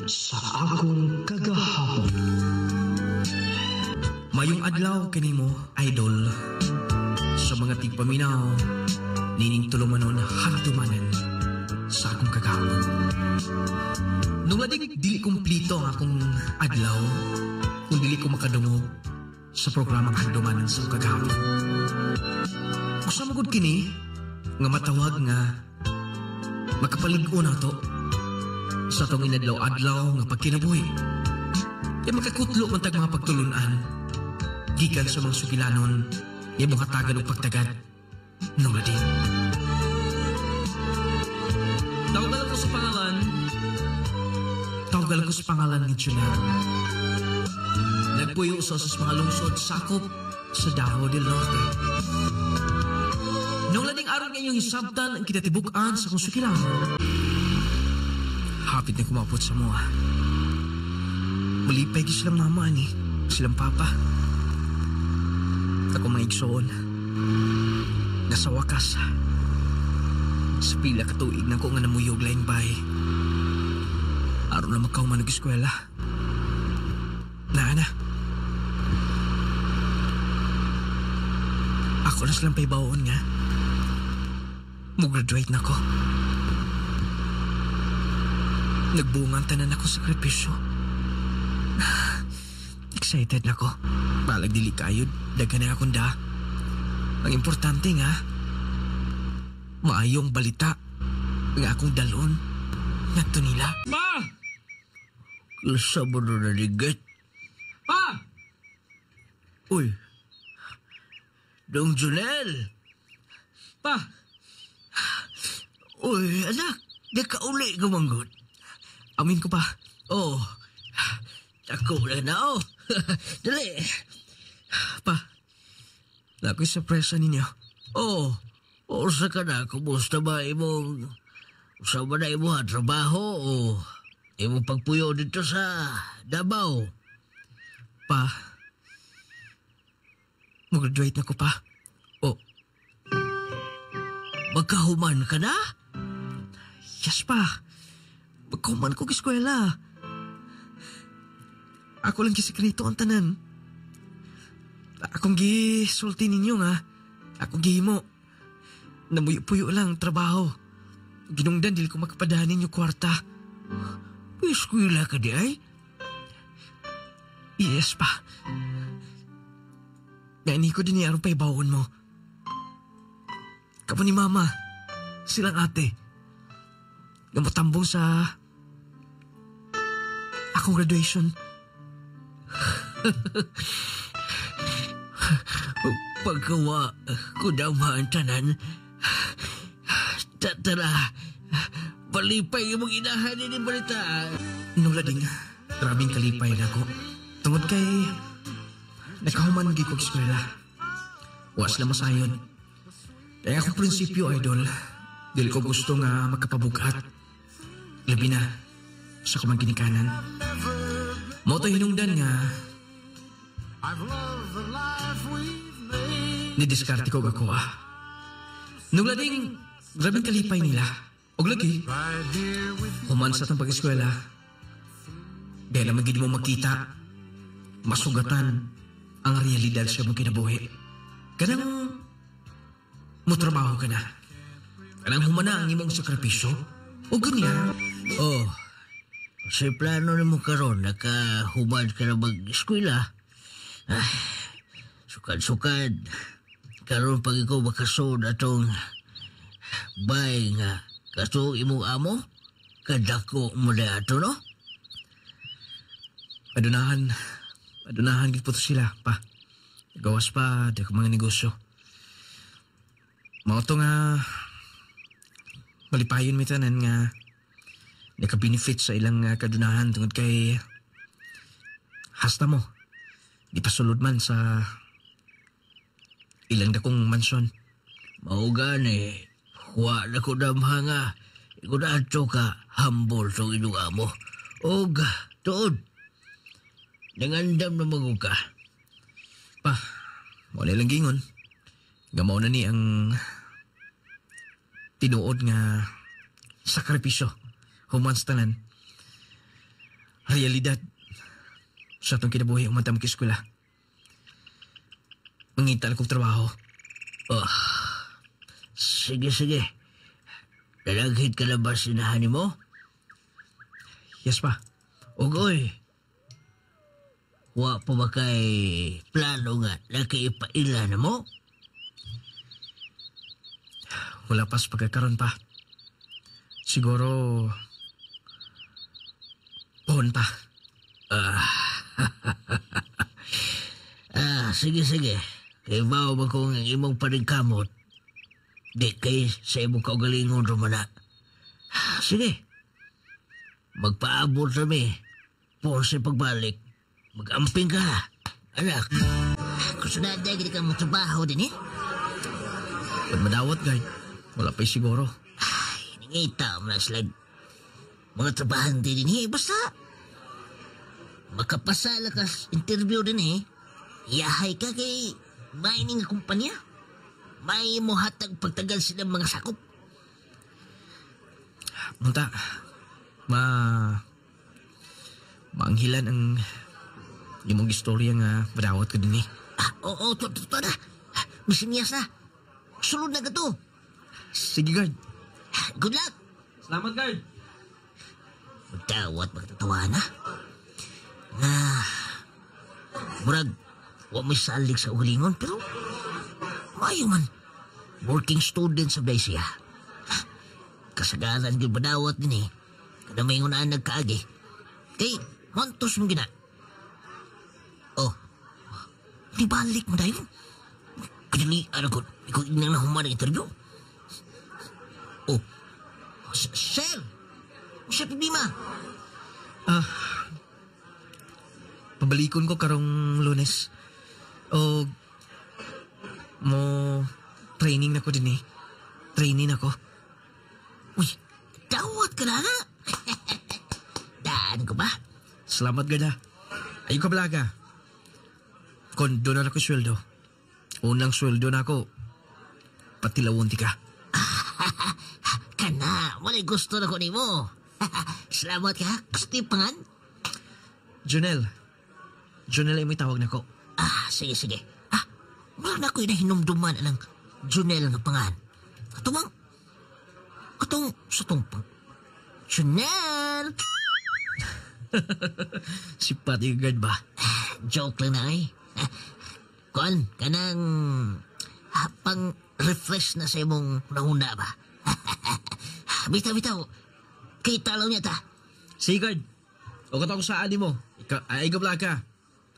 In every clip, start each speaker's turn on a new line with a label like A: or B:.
A: sa akong kagahapon.
B: Mayong adlaw kanimo, idol. Sa mga tigpaminaw, nining tulumanon hantumanan sa akong kagahapon. Nung ladik dili kumplito ang akong adlaw, kung dili ko makadungog sa programang hantumanan sa akong kagahapon. Usa magud kini nga matawag nga makapalig-o na to sa tong inadlaw-adlaw nga pagkinabuhi. Kaya makakutlo man tag mga pagtulunan gikan sa mga sugilanon nga mga tagad o pagtagad nung lading. Tawagal ko sa pangalan ng Tsunami. Nagpuyo sa mga lungsod sakop sa Davao del Norte. Nung lading araw ngayong hisabtan ang kitatibukan sa kong sugilanon. Hapit na kumapot sa mua. Malipay ko silang mama ni, silang papa. Ako maigsoon. Nasa wakas. Sa pila katuig na ko nga namuyog laing bay. Araw na magkauman nag-eskwela. Na. Ako na silang paibaon nga. Mag-graduate na ko. Nagbungang tanan ako sa sakripisyo. Excited na ko. Balag dili kayod, dagan na akong da. Ang importante nga, maayong balita nga akong dalon ngadto nila.
C: Pa!
B: Lasa mo na naligat.
C: Pa!
B: Uy, Dong Junel!
C: Pa!
B: Uy, anak, nakauli ka manggot. Amin ko pa. Oh, ako na oh. Dali. Pa, nako'y surpresa ninyo. Oh, sa ka na, kumusta ba imong, sa ba na imong trabaho o imong pagpuyo dito sa Davao? Pa, mag-graduate na ko pa. Oh, magkahuman ka na? Yes pa. Magkahuman ko kiskwela. Ako lang kisikreto ang tanan. Akong gisulti ninyo nga. Akong gihimo. Namuyo-puyo lang trabaho. Ginungdan dili ko makapadanin yung kwarta. Eskwela ka di ay? Yes pa. Naini ko din niya pa ibawon mo. Kamu ni mama. Silang ate. Namatambong sa akong graduation. Pagkawa ko daman tanan. Tara, palipay yung mga inahan ni balita. Nung lading, grabing kalipay na ko. Tungod kay nakahuman gi kong eskwela. Was na masayod. Kaya akong prinsipyo, idol. Dili ko gusto nga makapabugat. Labi na sa kumang ginikanan. Moto hinungdan nga nidiskarte ko ako Nung lading grabing kalipay nila. Og lagi human sa itong pag-eskwela. Dahil naman gini mo makita masugatan ang realidad sa mong kinabuhi. Kanang mo trabaho ka na. Kanang humana ang imong sakripisyo. O ganyan.
D: Oh, sa plano na mo karon nakahumad ka na mag-eskwela. Sukad-sukad. Karon pag ikaw makasod atong bay nga kaso imong amo, kadako mo na ato, no?
B: Adunahan gid po to sila, pa. Gawas pa, di ako mga negosyo. Mga to nga malipayon mi tanan nga naka-benefit sa ilang kadunahan tungod kay hasta mo. Di pa sulod man sa ilang dakong mansyon.
D: Mao gani, wa na ko damha nga. Ikaw na ato ka humble sa inyong amo. Og, tuod. Nangandam na magu ka.
B: Pa, wala lang gingon. Gamaw na ni ang tinuod nga sakripisyo. Humans tanan. realidad sa atong kinabuhi umantang mag-eskwela. Mangitan akong trabaho.
D: Oh, sige. Nalaghit ka na ba sinahan mo?
B: Yes pa.
D: Ogoy. Wa pa ba kay plano nga nakaipaila na mo?
B: Wala pas pagkakaroon pa. Siguro pohon pa.
D: Sige. Kay bao ba kung ang imong paningkamot? Di kay sa imong kaugalingon romana. Sige. Magpaabot kami. Po sa pagbalik. Mag-amping ka. Anak. Gusto na dahil hindi ka mong trabaho din eh.
B: Pag madawat, guard. Wala pa'y siguro.
D: Ay, nangita mo na sila. Mga trabahan din eh. Basta. Makapasala ka sa interview din eh. Iyahay ka kay mining kumpanya. May mo hatag pagtagal silang mga sakop.
B: Munta, maanghilan ang imong istorya nga madawat ko din eh.
D: Oo, to na. Misinyas na. Sulod na ka to.
B: Sige, guard.
D: Good luck.
C: Salamat, guard.
D: Magdawat, magtatawa na. Murag, wa may salig sa ugalingon, pero mayo man. Working student sa siya. Kasagaran yung badawat din eh. Kada may unaan nagkaagi. Kay, montos mong gina. Oh, di balik mo dahil. Kadali, ko, ikaw inang nahuman ng interview. Oh, Sir! Siya problema.
B: Pabalikon ko karong Lunes. O mo training na ko din eh. Training ako.
D: Uy, dawat ka na. Daan ko ba?
B: Salamat gada. Ayun ka balaga. Kondo na ako sweldo. Unang sweldo na ako. Patilawon ti ka.
D: Kana, walay gusto na ko ni mo. Salamat ka. Gusto yung pangan?
B: Jonel. Jonel ay may tawag na ko.
D: Sige. Wala na ko yung hinumduman ng Junel nga pangan. Katong sa tumpang. Junel!
B: Si Patty Guard ba?
D: Joke lang na eh. Kuan, kanang pang-refresh na sa imong nahuna ba? Bitaw. Kita lang niya ta.
B: Sige, Guard. O katong sa adi mo. Ay gabla ka.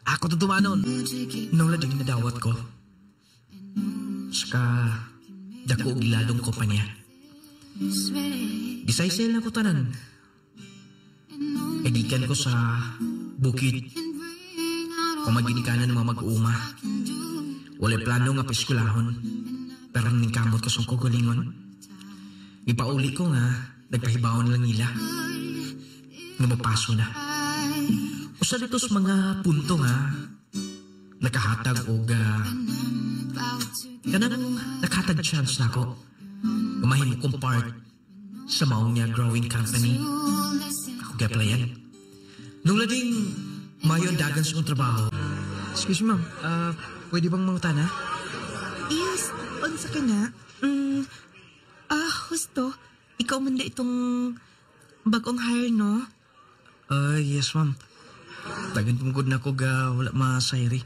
B: Ako tutumanon. Nung lading nadawat ko. Saka dako giladong ko pa niya. Gisaysay lang ko tanan. Edikan ko sa bukid. Kumaginikanan ng mga mag-uuma. Walay plano nga piskulahon. Pero ningkamot ko sa kugulingon. Ipauli ko nga, nagpahibawan lang nila. Nga mapaso na. Usa dito sa mga punto nga, nakahatag o kanang nakahatag chance na ako. Umahim kong part sa maong niya growing company. Ako gaplayan. Nung lading mayon dagan sa kong trabaho. Excuse me, ma'am. Pwede bang mangutana?
E: Yes, unsa ka na? Husto, ikaw man da itong bagong hire, no?
B: Yes, ma'am. Tagan tungkod na ko wala masayri.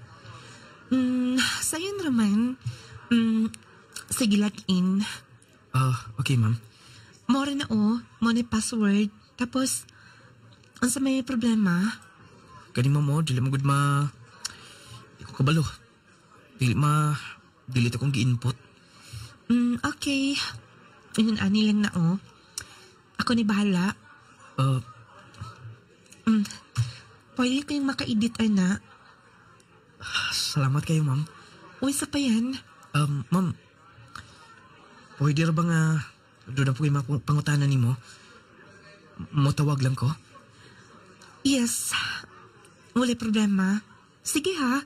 E: Sayon raman. Sige, in.
B: Okay, ma'am.
E: More na mo na password. Tapos, unsa may problema?
B: Kani mo, dili mo gud di ko kabalo. Dili akong gi-input.
E: Okay. Yun, ani lang na, Ako ni bahala. Pwede ko yung maka-edit, ana.
B: Salamat kayo, ma'am.
E: Uy, sa pa yan?
B: Ma'am, pwede ra ba nga doon na po yung mga pangutanan ni mo? Motawag lang ko?
E: Yes. Wala problema. Sige ha.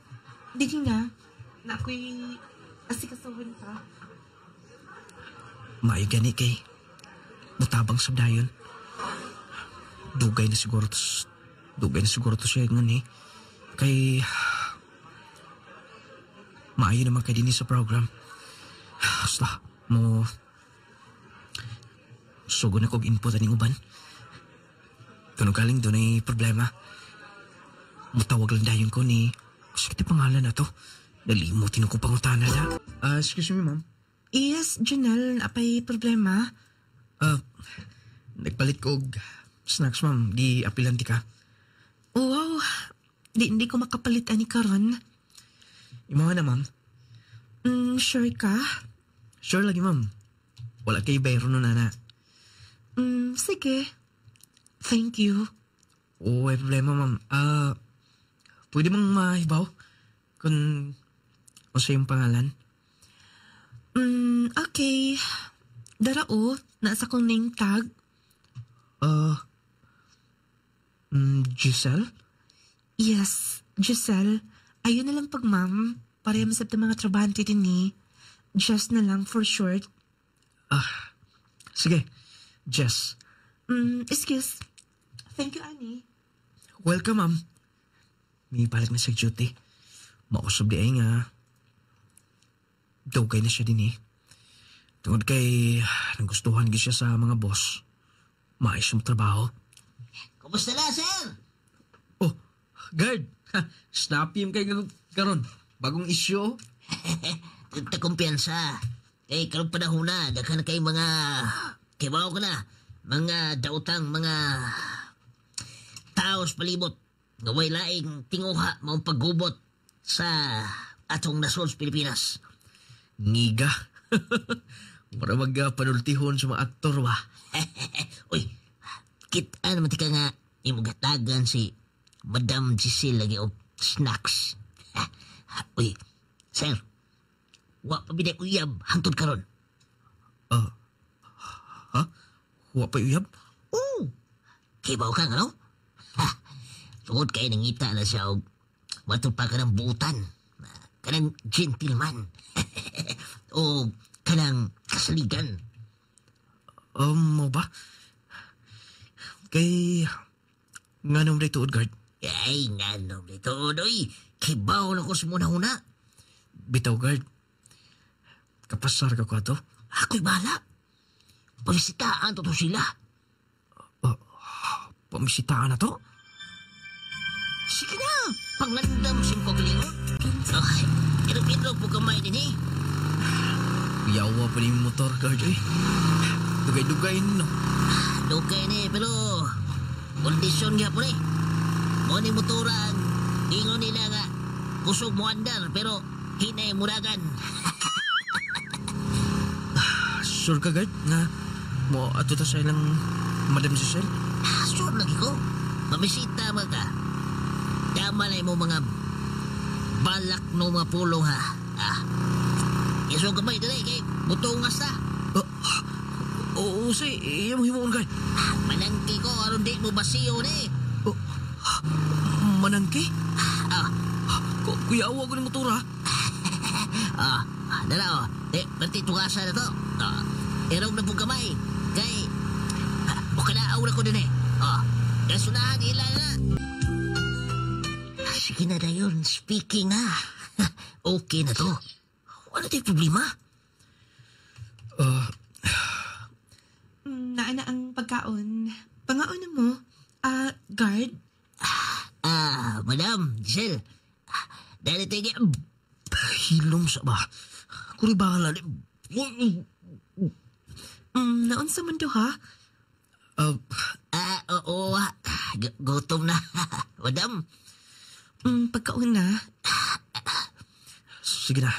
E: Dili nga. Na ako'y asikasuhin ka.
B: Maayo gani kay mutabang sa dayon. Dugay na siguro Dugay na siguro to siya nga ni. Kay... Maayo naman kay din sa program. Basta, mo... Sugo na kong input aning uban. Kano galing doon ay problema. Mutawag lang dayon ko ni... Sige pangalan na to. Nalimutin ko pangutana na. Excuse me, ma'am.
E: Yes, Janelle, apay problema.
B: Nagpalit ko og snacks, ma'am. Di apilanti ka.
E: Oh, wow, hindi ko makapalit ani karon.
B: Imo na, ma'am.
E: Sure ka?
B: Sure lagi, ma'am. Wala kay bayro no nana.
E: Sige. Thank you.
B: Oo, ay problema, ma'am. Pwede mong mahibaw kung sa yung pangalan?
E: Okay. Darao, nasa kong name tag.
B: Giselle?
E: Yes, Giselle. Ayun na lang pag ma'am. Para masab mga trabahante din ni. Just na lang for short.
B: Sige. Jess.
E: Excuse. Thank you, Annie.
B: Welcome, ma'am. May balik na sa duty. Mausap di ay nga. Dugay na siya din eh. Tungod kay nagustuhan siya sa mga boss. Maayos yung trabaho.
D: Kumusta na, sir?
B: Oh, guard. Snappy yung kay karon. Bagong issue.
D: Tagta kumpiyansa. Kay karong panahon na, daghan na kay mga... Kibaw ko na. Mga dautang, mga... Taos palibot. Gaway laing tinguha, maong paggubot sa atong nasod sa Pilipinas.
B: Ngiga. Para magpanultihon sa mga aktor ba?
D: Uy, kita naman tika nga imugatagan si Madam Giselle lagi o snacks. Uy, sir, wa pa biday uyab hangtod karon.
B: Ha? Huwa pa uyab?
D: Oo, kibaw ka nga no? Sugod kayo nangita na siya o matod pa ka ng buutan. Kanang gentleman. O kanang kasaligan.
B: Mo ba? Kay... Nga nung rito, guard.
D: Ay, nga nung dito, oy. Kibaw na ko sa muna-huna.
B: Bitaw, guard. Kapasar ka ko ato?
D: Ako'y bahala. Pagsitaan to sila.
B: Pamisitaan na to?
D: Sige na, panglandam sing pagalingon. Okay, irap-irap po kamay din eh.
B: Yawa pa rin yung motor, guard eh. Dugay-dugay no.
D: Dugay ni, pero kondisyon nga po eh. Mo ni motoran, ingon nila nga, kusog mo andar, pero hinay muragan.
B: Sure ka, guard, na mo ato ta sa ilang Madam Giselle?
D: Sure lagi ko. Mamisita mga ka. Damalay mo mga balak no mga pulong ha. Iso gamay din eh, kay butongas na.
B: Oo, say, iyang himuon, guard.
D: Manangki ko, aron di mo basiyo ni.
B: Manangki?
D: Ah,
B: Kuya, awa ko ng motor, ha?
D: dala o. Berti tugasan na to. Erong na po gamay. Kay, bukanaaw na ko din eh. Kasunahan ilan na. Sige na na yun. Speaking na. Okay na to. Wala tayong problema.
E: Naana ang pagkaon. Pangaon na mo? Guard?
D: Madam, Giselle. Dali tayo
B: Hilom sa ba? Kuri bahala.
E: Naon sa mundo ha?
D: Oo. Gutom na. Madam.
E: Pagkaon na?
B: Sige na.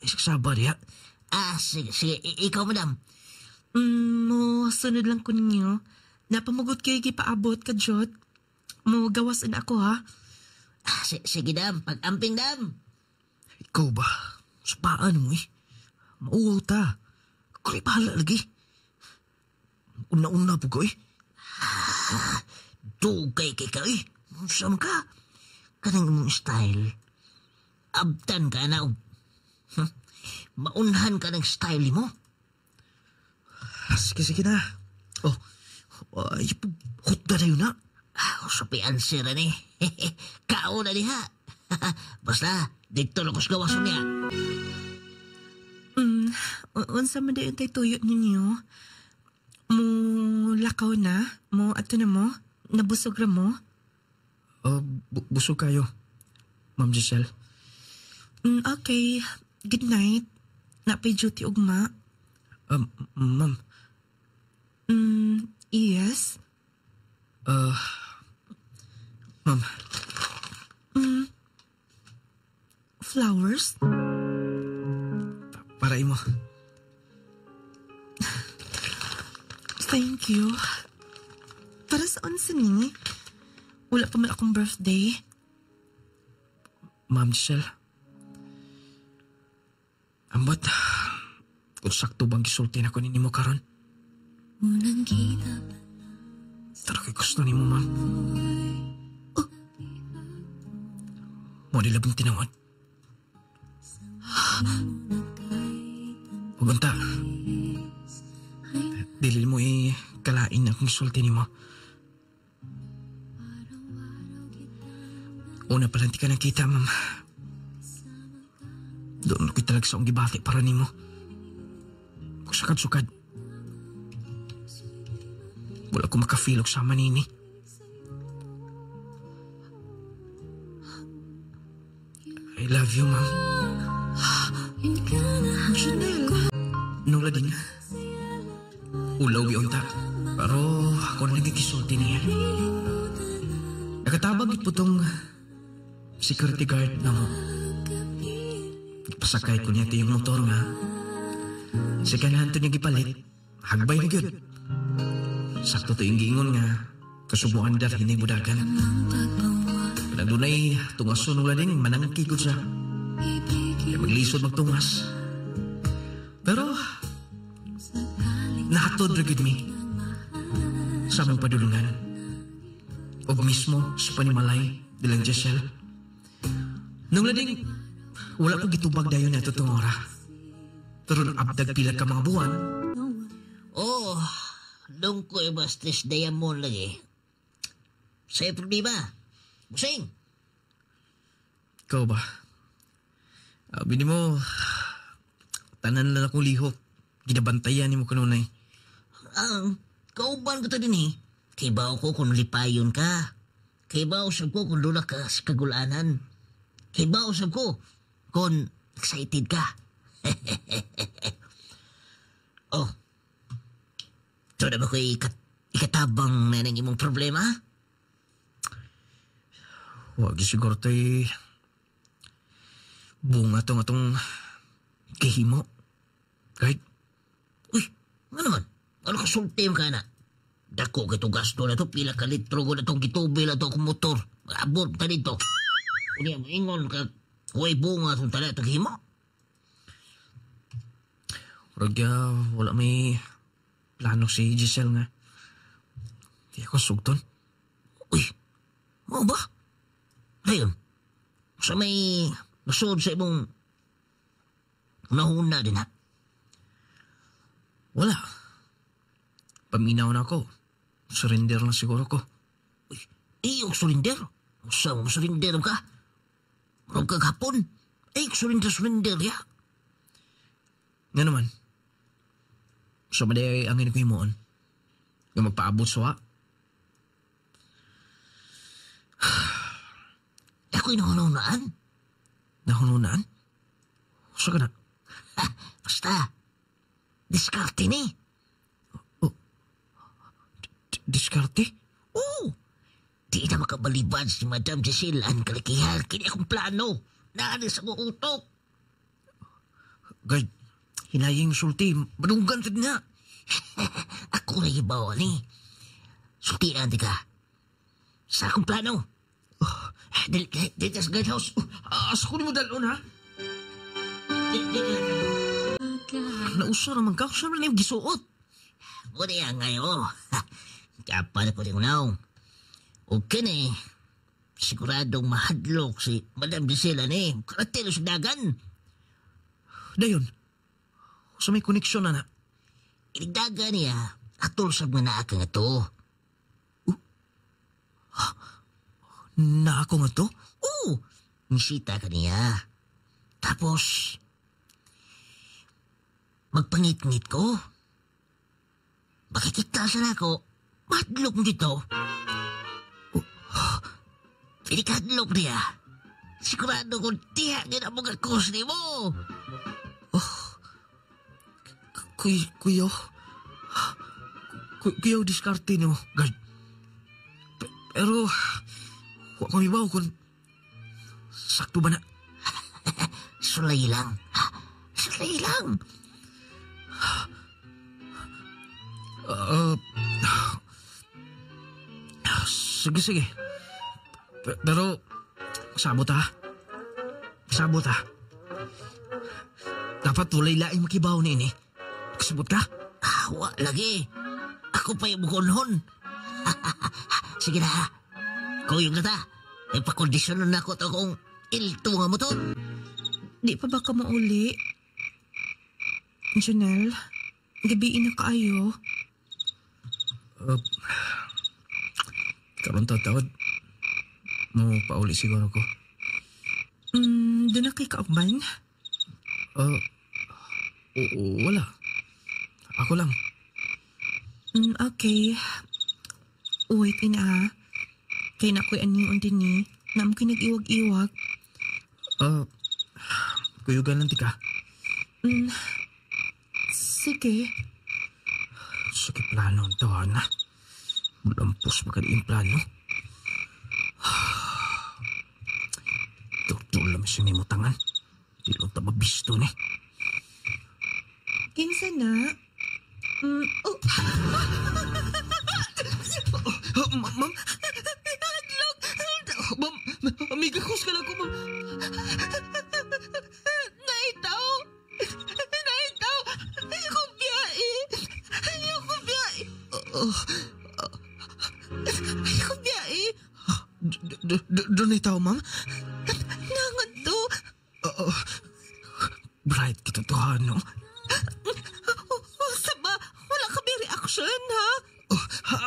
B: Isaksaba niya.
D: Sige. Ikaw, madam.
E: Mo, sunod lang ko ninyo. Napamagot kayo kipaabot ka, Jot. Mo, gawasan ako, ha?
D: Sige, dam. Pag-amping, dam.
B: Ikaw ba? Sapaan mo eh. Mauwaw ta. Kuri bahala lagi. Una-una po ko eh.
D: Dugay kay ka eh. Saan ka? Kanang mong style. Abtan ka na. Maunhan ka ng style mo.
B: Sige na. Hot na yun na.
D: Sa answer ni. Kao na diha. Basta, dito lang ko sa gawas niya.
E: Unsa man dayon tay tuyo ninyo? Mo lakaw na? Mo ato na mo? Nabusog ra mo?
B: Busog kayo, Ma'am Giselle.
E: Okay. Good night. Napay duty ugma.
B: Ma'am,
E: Yes.
B: ma'am,
E: Flowers?
B: para imo.
E: Thank you. Para saan sini? Wala pa man akong birthday.
B: Ma'am Giselle. Ambot, kung sakto bang gisulti na ko ninyo karon? Pero kay gusto ni mo, ma'am. Mo di labing tinawad. Huwag dili mo kalain akong gisulti ni mo. Una pa lang di ka nakita, ma'am. Doon ako'y talag sa akong gibati para ni mo. Kung sakad-sukad. Wala ko makafeel og sama nini. I love you, ma'am.
E: Janelle.
B: Nung lading. Ulaw yunta. Pero ako na nagkikisulti niya. Nakatabag ito tong security guard na mo. Pasakay ko niya yung motor nga. Sa kanahan to niya gipalit. Hagbay na gyud. Sakto to yung giingon nga, kasubuan dar hindi budagan. Pinadunay, tungason ng lading, manangkikod siya. Kaya maglisod magtungas. Pero, nahatod ra gyud mi. Sa among padulungan. O mismo sa panimalay nilang Giselle. Nung lading, wala ko gitubag dayon na itong ora. Pero abdag pila ka mga buwan.
D: Oh, nung ko iba stress diamond lagi. Sa'yo problema. Busing.
B: Ikaw ba? Bini mo, tanan lang akong lihok. Ginabantayan ni mo kanunay.
D: Kauban ko to din eh. Kaibaw ko kung lipayon ka. Kaibaw sab ko kung lula ka sa kagulanan. Kaibaw sab ko kung excited ka. Oh. Ito na ba ko ikatabang na nang imong problema?
B: Wag siguro to'y bunga atong kahimo. Kahit,
D: Uy, ano naman? Ano ka sultim ka na? Dako ka itong gasto na to, pila ka litro ko na itong gitubil na itong motor. Abot ka dito. Kunya, maingon ka, huwag bunga itong tala itong himo.
B: wala may plano si Giselle nga. Di ako sugton.
D: Uy, mo ba? Ayun, sa may nasod sa imong nahuna din ha?
B: Wala. Paminaw na ako. Surrender na siguro ko.
D: Uy, iyong surinder? Saan mo surinder ka? Marang kaghapon? Ay, surinder ya?
B: Nga naman. So, maday ang ko himuon. Yung magpaabot suwa.
D: Ako'y nahununaan.
B: Nahununaan? Sa ka na?
D: Basta, diskarte ni.
B: Diskarte?
D: Oo. Di na makabalibad si Madam Giselle ang kalikihan. Kini akong plano. Naani sa kong utok.
B: Guard, hinayang sulti. Madunggan ka na.
D: Ako na ibawa ni. Sultian di ka. Sa akong plano. Dito sa guardhouse.
B: Asa ko ni mo dalon, ha?
D: Dito.
B: Nausa naman ka. Saan na yung gisuot?
D: Muna yan ngayon. Kapal ko rin unaw. O kini, siguradong mahadlok si Madam Giselle ni. Karatelo sa dagan.
B: Dayon. Sa may koneksyon na na.
D: Iligdagan niya. Atol sa mga naaka nga to.
B: Na ako nga to?
D: Oo, nisita ka niya. Tapos, magpangit-ngit ko. Makikita siya na ako, madlok dito. Pinikadlok niya. Sigurado kung tiyagin ang mga kusni mo.
B: Kuya, diskarte no, guard. Pero, huwag kami ba kung sakto ba na?
D: Sulay lang. Sulay lang.
B: Sige. Pero, sabot ha. Sabot ha. Dapat tulay laing makibaw ni ini. Kasabot ka?
D: Wa lagi. Ako pa yung bukonhon. Sige na. Kuyog na ta. Ipakondisyon na ako ito kung ilto nga mo to.
E: Di pa ba ka mauli? Janelle, gabiin na kaayo.
B: Karon tawad. Mo pauli siguro ko.
E: Doon na kay kaugban?
B: Wala. Ako lang.
E: Okay. Wait ina. Kaya na ko'y aning din ni. Na mo kinag-iwag-iwag.
B: Kuyugan lang tika.
E: Sige.
B: Sige plano ang tawa na. Mulampos magkadiin plano. Tutul lang siya ni mo tangan. Di lang tababisto ni.
E: Kinsa na?
B: Ma'am? Ma'am, may gakos ka lang ko, ma'am.
E: Naitaw! Ayoko biyae! Ayoko biyae!
B: Doon ay tao, ma'am?
E: Nangan to!
B: Bright kita to, no?
E: Saba, wala ka may reaction, ha?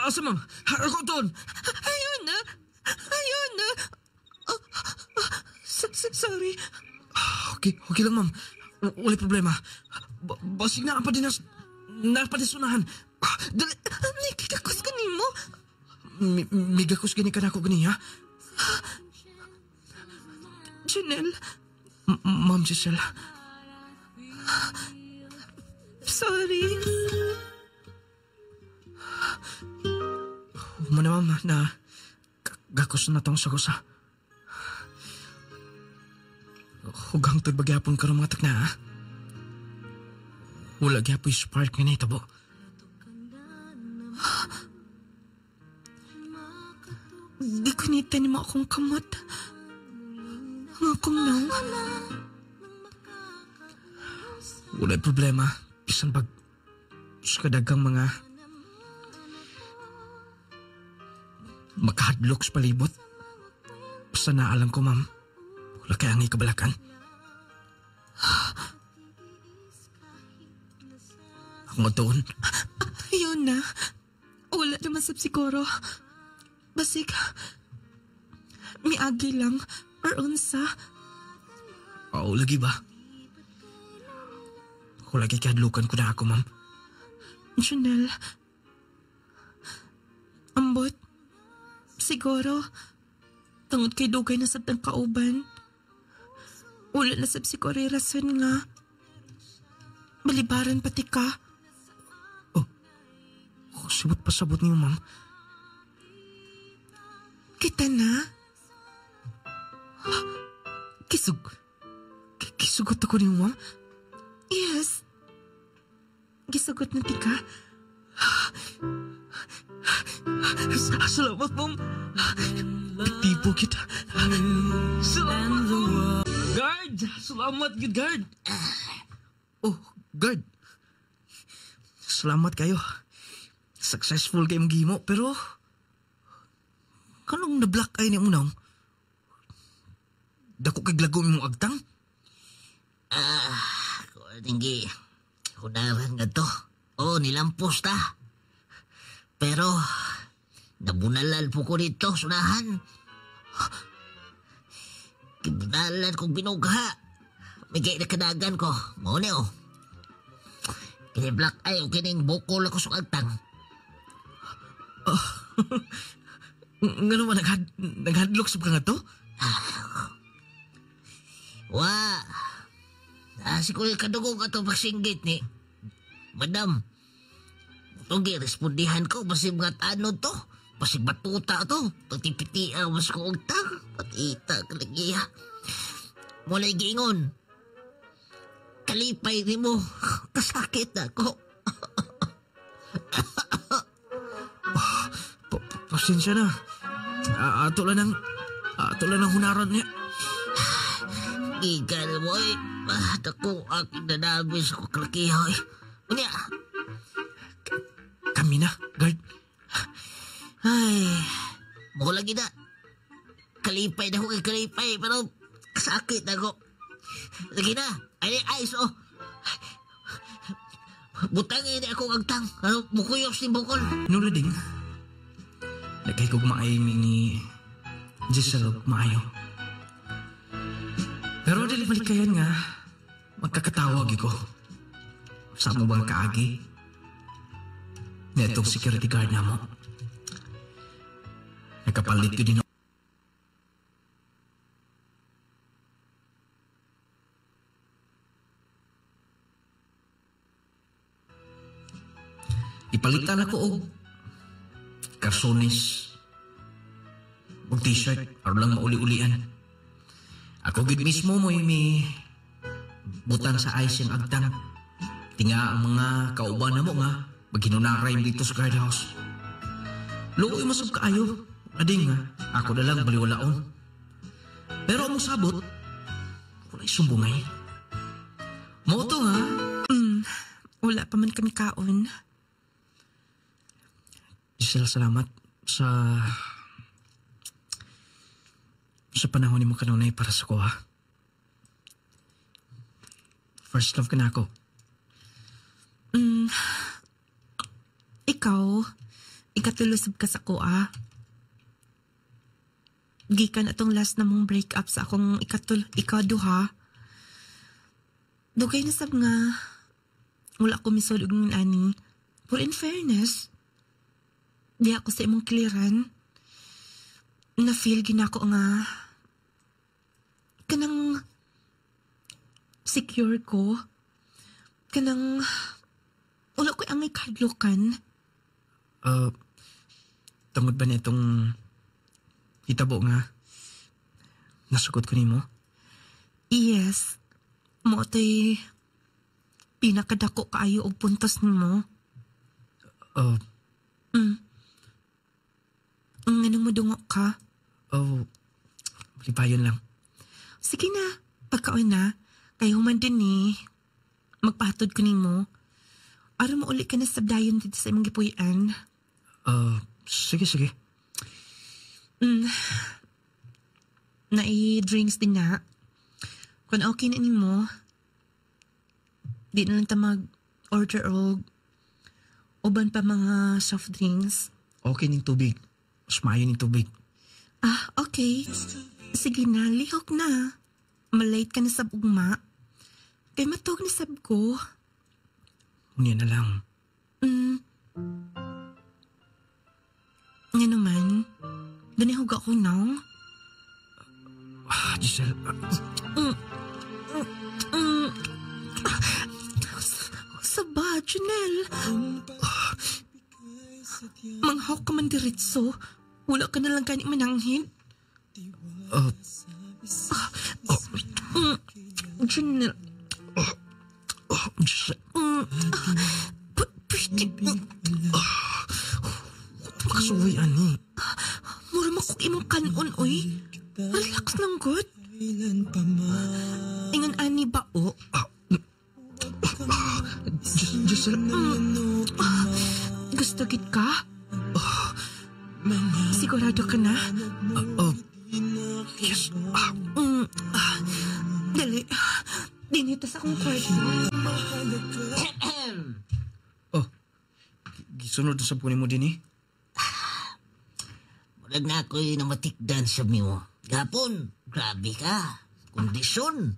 B: Asa, ma'am? Ako doon!
E: Ayun na! Sorry.
B: Okay lang, ma'am. Wala problema. Basig na pa din napadisunahan. Dali.
E: Nagkakos ka ni mo?
B: May gakos gani ka na ako gani, ha?
E: Janelle,
B: Ma'am Giselle.
E: sorry.
B: Humana, ma'am, na gakos na tong sagosa. Hugang to'y bagyapon ka mga takna, ha? Wala gyapoy spark nga na ito, bo.
E: Di ko nita ni mo akong kamot. Ang akong nang.
B: Wala problema. Bisan pag sa kadagang mga makahadlok sa palibot. Basta naalam ko, ma'am. Wala kaya ang ikabalakan. Ako nga doon.
E: Ayun na. Wala naman sa siguro. Basig. Miagi lang. Or unsa.
B: Oo, lagi ba? Ako lagi kahadlukan ko na ako, ma'am.
E: Janelle. Ambot. Siguro. Tungod kay dugay na sa kauban. Wala na sa siguro rason nga. Balibaran pati ka.
B: Sibot pa sabot niyo, ma'am.
E: Kita na.
B: Kisugot ako niyo, ma'am.
E: Yes. Gisugot na ti ka.
B: Salamat, ma'am. Tipo kita. Salamat, ma'am. Guard! Salamat, good guard. Oh, guard. Salamat kayo. Successful kayong gimo, pero kanong na-black eye ni unang? Dako kay glago mong agtang?
D: Tinggi. Kunaran nga to. Nilampos ta. Pero, Nabunalan po ko dito, sunahan. Kibunalan kong binugha. Migay na kadagan ko. Mauni oh. Kini black eye o kining bukol ako sa kagtang.
B: Nga naman, naghadlok sa mga to?
D: Wa. Nasi ko yung kadugong ato pagsinggit ni. Madam. Itong girespondihan ko. Basig mga tanod to. Basig batuta to. Pagtipiti ang mas ko ugtang. Patita kalagiya. Mula'y giingon. Kalipay ni mo. Kasakit ako.
B: Pasensya na. Ato lang ng hunaran niya.
D: Gigan mo eh. Ako aking nanabis ko kalakihay. Unya.
B: Kami na, guard.
D: Ay. Mo lagi na. Kalipay na ako kay kalipay. Pero kasakit ako. Lagi na. Ay, ayos oh. Butang ini ako agtang. Ano, bukuyos ni bukol.
B: Nulading. Nagkay ko maayon ni Giselle maayo. Pero dili malikayan nga, magkakatawag ko. Sa mo bang kaagi? Netong security guard na mo. Nakapalit ko din. Ipalitan ako og karsones og t-shirt aron lang mauli-ulian. Ako gid mismo mo may butang sa ice yung agtang. Tinga ang mga kauban na mo nga maghinunaray dito sa guardhouse. Luoy masab kaayo. Ading nga, ako na lang baliwalaon. Pero among sabot, wala sumbungay. Mo to nga.
E: Wala pa man kami kaon.
B: Giselle, salamat sa panahon ni mo kanunay para sa ko, ha? First love ka na ako.
E: Ikaw, ikatulusab ka sa kuha. Gikan atong last na mong break up sa akong ikaduha. Dugay na sab nga wala ko misod og ani. For in fairness, di ako sa imong clearan. Na-feel ginako nga kanang secure ko. Kanang wala ko angay kadlokan.
B: Tungod ba nitong hitabo nga nasugot ko nimo?
E: Yes. Mo tay pinakadako kaayo og puntos nimo. Anong madungok ka?
B: Lipayon lang.
E: Sige na, pagkaon na. Kaya human din magpahatod ko nimo. Ara mo uli ka na sabdayon dito sa imong gipuy-an.
B: Sige.
E: Nai-drinks din na. Kung okay na nimo, di na lang ta mag-order og uban pa mga soft drinks.
B: Okay ning tubig. Smayo ning tubig.
E: Okay. Sige na, lihok na. Malate ka na sa ugma. Kay matog na sab ko.
B: Unya na lang.
E: Nga naman, danihog ako na.
B: Giselle.
E: Saba, Janelle. Manghawk ka man diritso. Wala ka na lang kani mananghid. Janelle. Pwede.
B: Makasuwi, ani.
E: Mura makuk imong kanon, oy. Relax lang, good. Ingon ani ba, o?
B: Giselle.
E: Gusto gid ka? Sigurado ka na?
B: Yes.
E: Dali. Dinito sa akong kwarto.
B: Gisunod na sa punin mo din,
D: lag na ako'y namatikdan sa mo. Gapon, grabe ka. Kondisyon.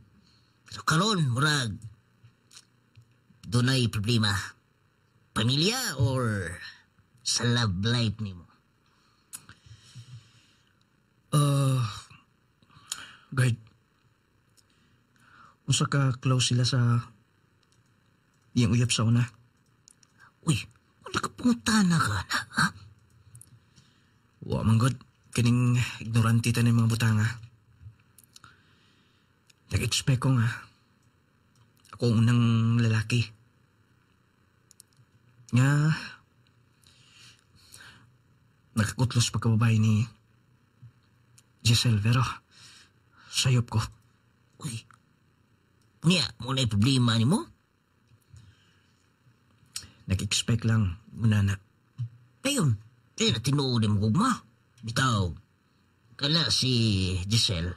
D: Pero karon, murag, dunay problema. Pamilya or sa love life ni mo?
B: Guard, usa ka close sila sa iyang uyab sa una.
D: Uy, wala ka pungutana ka na, ha?
B: Wa man god, kining ignorante ta ng mga butanga. Nag-expect ko nga, ako ang unang lalaki. Nga, nakakutlos pagkababae ni Giselle, pero sayop ko.
D: Uy, niya, muna yung problema ni mo?
B: Nag-expect lang muna na.
D: Ayun, na tinuod mo gugma. Bitaw, kala si Giselle,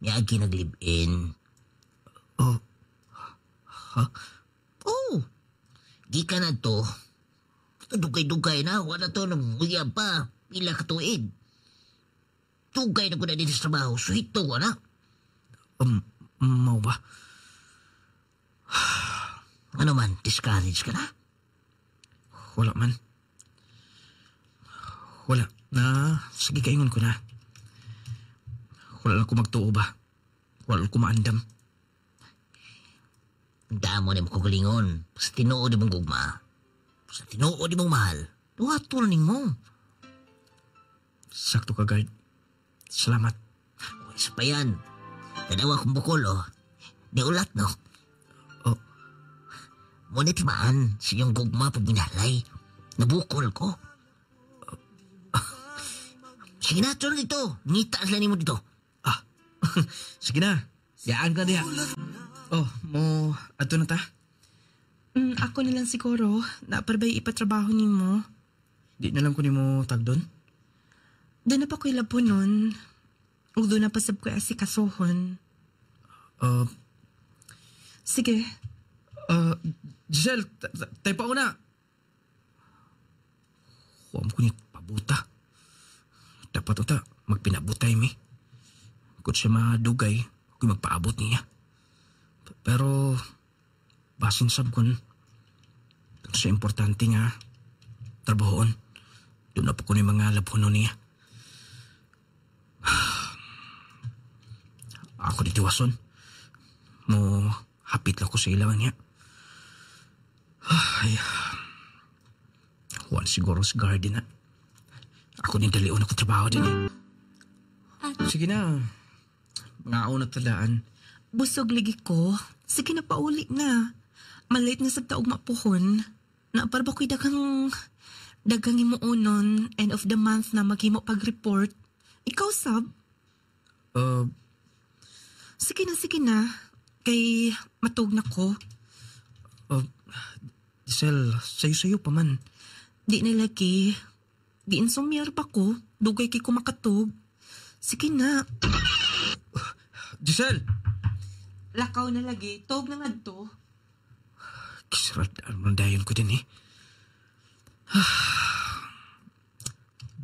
D: niyagi nag-live-in.
B: Oh, ha?
D: Oh, gika na to. Dugay-dugay na, wala to nang uyab pa. Pila ka tuig. Dugay na ko na dito sa trabaho, sweet to ko na.
B: Mau ba?
D: Ano man, discourage ka na?
B: Wala man. Wala. Sige, kaingon ko na. Wala lang ko magtuo ba? Wala lang ko maandam.
D: Damo na mo kagalingon. Sa tinuod mong gugma. Sa tinuod mong mahal. Tuwa-tuwa ning mo.
B: Sakto ka, guard. Salamat.
D: Isa pa yan. Dalawa kong bukol, oh. Di ulat, no?
B: Oh.
D: Ngunit timaan, siyang gugma pag binalay. Nabukol ko. Sige na, tuloy dito. Ngita sila mo dito.
B: Sige na. Yaan ka niya. Oh, mo, ato na ta?
E: Ako na lang siguro. Naparabay ipatrabaho ni mo.
B: Di na lang ko ni mo tag doon.
E: Doon na pa ko'y labo nun. O doon na pa sab ko'y asikasohon. Sige.
B: Giselle, tayo pa una. Huwag ko niya pabuta. Dapat ito, magpinabutay mi. Kung siya madugay, ako'y magpaabot niya. Pero, basin sabkon, sa importante nga, trabahoon. Doon na po ko ni mga labhono niya. Ako di tiwason. Mo, hapit lang ko sa ilawan niya. Ay, Juan siguro sa garden na. Ako din dalion ako trabaho din eh. Sige na. Mga una talaan.
E: Busog lagi ko. Sige na pauli na. Malate na sa taog mapuhon. Na para ba ko'y dagang imuunon end of the month na maghimo pag-report. Ikaw, Sab? Sige na. Kay matug na ko.
B: Giselle, sayo-sayo pa man.
E: Di na lagi. Di insomniar pa ko. Dugay kay kumakatog. Sige na.
B: Giselle!
E: Lakaw na lagi. Tog na nga to.
B: Kisradaan mo dayon ko din eh.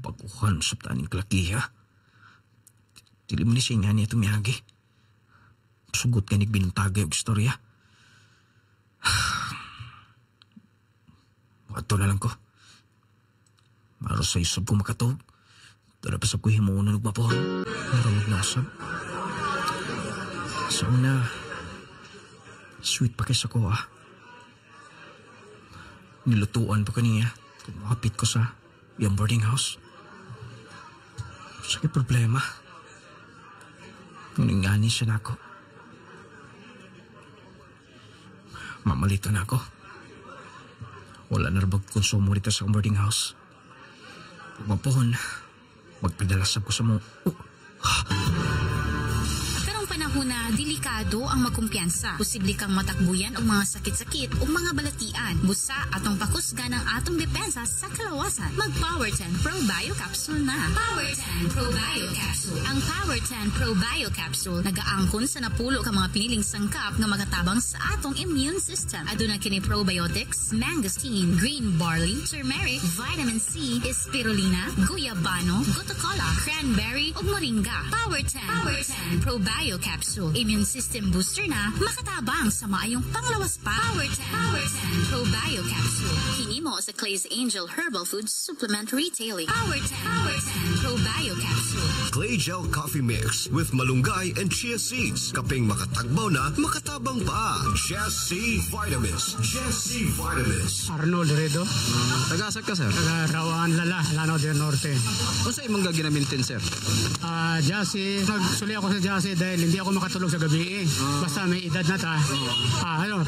B: Baguhan sa taning kalaki ha. Dili mo ni siya nga niya tumiyagi. Sugot ka binutagay og istorya. Ato na lang ko. Maros sa isab ko makatog. Tara pa sa ko himuunan og mapuhon. Pero magnasab. Sa una, sweet pa kaysa ko ah. Nilutuan pa kaniya kung makapit ko sa yung boarding house. Sige problema. Ningani siya na ako. Mamalito na ako. Wala na rabag konsumo rito sa boarding house. Pag mapuhon, magpadalasab ko sa mo.
F: Karong panahon na delikado ang magkumpiyansa. Posible kang matakbuyan og mga sakit-sakit o mga balatian. Busa atong pakusga ng atong depensa sa kalawasan. Mag Power 10 Pro Bio Capsule na. Power 10 Pro Bio Capsule. Ang Power 10 Pro Bio Capsule nagaangkon sa napulo ka mga piniling sangkap nga magatabang sa atong immune system. Aduna kini probiotics, mangosteen, green barley, turmeric, vitamin C, spirulina, guyabano, gotocola, cranberry ug moringa. Power 10 Pro Bio Capsule. Immune system booster na makatabang sa maayong panglawas pa. Power 10 Pro Bio Capsule. Hinimo sa Clay's Angel Herbal Foods Supplement Retailing. Power 10 Pro Bio Capsule.
G: Clay Gel Coffee Mix with malunggay and chia seeds. Kaping makatagbaw na, makatabang pa. Just C Vitamins. Just C Vitamins.
A: Arnold Redo,
H: Tagasag ka, sir.
A: taga Rawan Lala, Lanao del Norte.
H: Kung sa imong gaginamintin, sir?
A: Jassy, nagsuli ako sa Jassy dahil hindi ako makatulog sa gabi eh. Basta may edad na ta.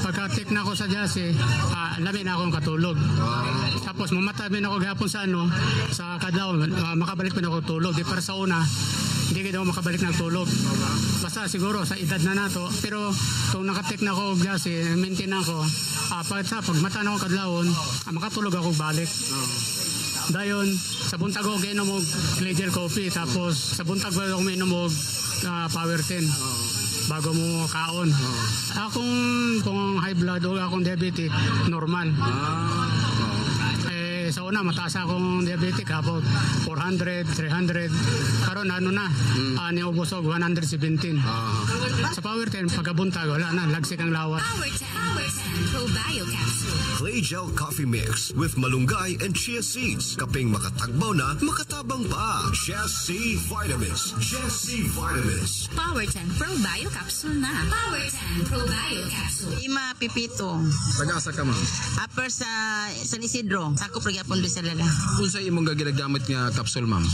A: Pagka-take na ako sa Jassy, labi na akong katulog. Tapos mamatabi na ako gahapon sa kadlaw, makabalik pa na ako tulog. Di para sa una, hindi kita ako makabalik ng tulog. Basta siguro sa edad na nato. Pero kung nakatek na ako Jassy, maintain ako. Pag mata na ako kadlawon, makatulog ako balik. Dayon, sa buntag ako kainom og Clay Gel Coffee. Tapos sa buntag ako mainom og Power 10. Bago mo kaon. Kung high blood o akong diabetic, normal. Sa una, mataas akong diabetic, habang 400, 300. Karon niubos og 117. Sa Power 10, pagkabuntag, wala na, lagsik ang lawas.
F: Power 10 Pro Bio Capsule.
G: Clay Gel Coffee Mix with malunggay and chia seeds. Kaping makatagbaw na, makatabang pa. Just C Vitamins. Just C Vitamins.
F: Power 10 Pro Bio Capsule na. Power 10 Pro Bio Capsule.
I: Ima Pipito.
H: Tagasag ka, ma'am.
I: Upper sa San Isidro. Sakop gyapon do sa Lala.
H: Kung sa imong gaginagamit nga capsule, ma'am?